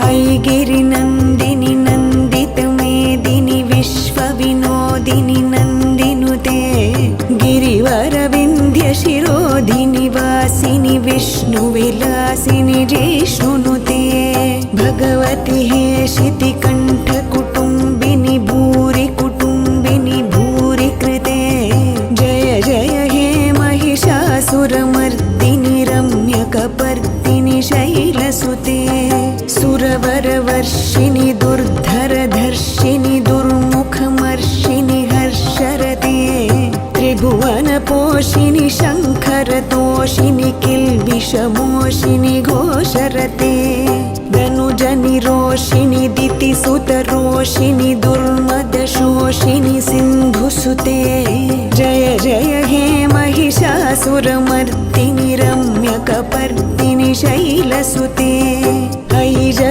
ऐगिरिनन्दिनि नन्दितमेदिनि विश्वविनोदिनि नन्दिनुते गिरिवरविन्ध्यशिरोधिनि वासिनि विष्णुविलासिनि जिष्णुनुते भगवति हेशितिकण्ठकुटुम्बिनि भूरि कुटुम्बिनि भूरि कृते जय जय हे महिषासुरमर्दिनि रम्यकपर्दिनि शैलसुते सुरवरवर्षिणि दुर्धरधर्षिणि दुर्मुखमर्षिणि हर्षरते त्रिभुवनपोषिणि शङ्खरतोषिणि किल्बिषमोषिणि घोषरते धनुजनिरोषिणि दितिसुतरोषिणि दुर्मदशोषिणि सिन्धुसुते जय जय हे महिषासुरमर्दिनि रम्यकपर्दिनि शैलसुते।